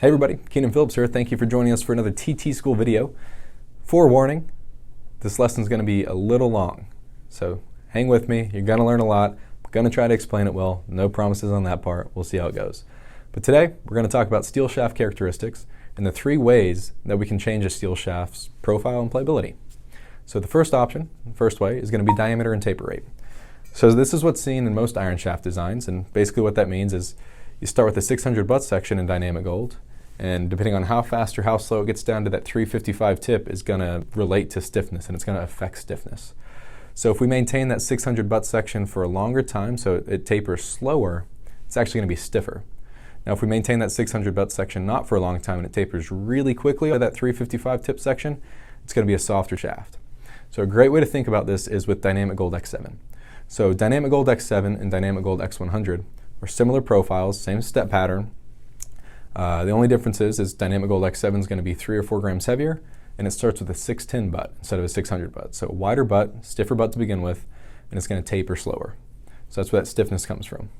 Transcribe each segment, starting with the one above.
Hey everybody, Keenan Phillips here. Thank you for joining us for another TT School video. Forewarning, this lesson is going to be a little long, so hang with me. You're going to learn a lot. I'm going to try to explain it well. No promises on that part. We'll see how it goes. But today, we're going to talk about steel shaft characteristics and the 3 ways that we can change a steel shaft's profile and playability. So the first option, the first way, is going to be diameter and taper rate. So this is what's seen in most iron shaft designs, and basically what that means is you start with a 600 butt section in dynamic gold, and depending on how fast or how slow it gets down to that 355 tip is going to relate to stiffness, and it's going to affect stiffness. So if we maintain that 600 butt section for a longer time, so it tapers slower, it's actually going to be stiffer. Now if we maintain that 600 butt section not for a long time and it tapers really quickly at that 355 tip section, it's going to be a softer shaft. So a great way to think about this is with Dynamic Gold X7. So Dynamic Gold X7 and Dynamic Gold X100 are similar profiles, same step pattern. The only difference is Dynamic Gold X7 is going to be 3 or 4 grams heavier, and it starts with a 610 butt instead of a 600 butt. So a wider butt, stiffer butt to begin with, and it's going to taper slower. So that's where that stiffness comes from.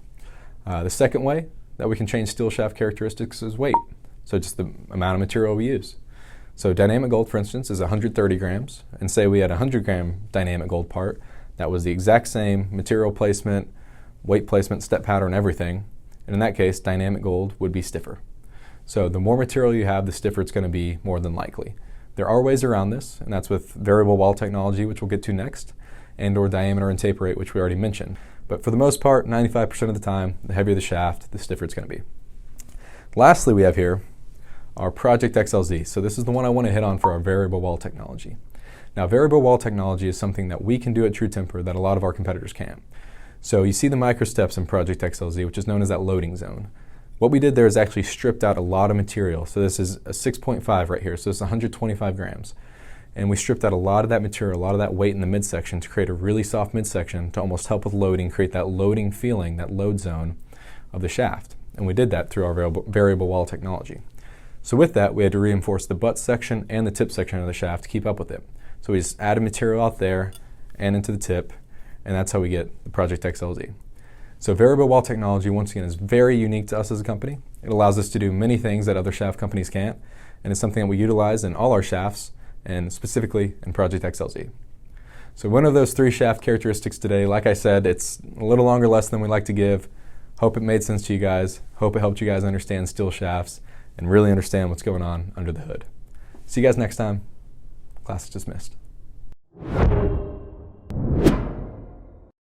The second way that we can change steel shaft characteristics is weight. So just the amount of material we use. So Dynamic Gold, for instance, is 130 grams, and say we had a 100 gram Dynamic Gold part that was the exact same material placement, weight placement, step pattern, everything, and in that case, Dynamic Gold would be stiffer. So the more material you have, the stiffer it's going to be more than likely. There are ways around this, and that's with variable wall technology, which we'll get to next, and or diameter and taper rate, which we already mentioned. But for the most part, 95% of the time, the heavier the shaft, the stiffer it's going to be. Lastly, we have here our Project XLZ. So this is the one I want to hit on for our variable wall technology. Now, variable wall technology is something that we can do at True Temper that a lot of our competitors can't. So you see the micro steps in Project XLZ, which is known as that loading zone. What we did there is actually stripped out a lot of material. So this is a 6.5 right here, so it's 125 grams. And we stripped out a lot of that material, a lot of that weight in the midsection to create a really soft midsection to almost help with loading, create that loading feeling, that load zone of the shaft. And we did that through our variable wall technology. So with that, we had to reinforce the butt section and the tip section of the shaft to keep up with it. So we just added material out there and into the tip, and that's how we get the Project XLZ. So variable wall technology, once again, is very unique to us as a company. It allows us to do many things that other shaft companies can't, and it's something that we utilize in all our shafts, and specifically in Project XLZ. So one of those 3 shaft characteristics today, like I said, it's a little longer lesson than we like to give. Hope it made sense to you guys. Hope it helped you guys understand steel shafts and really understand what's going on under the hood. See you guys next time. Class is dismissed.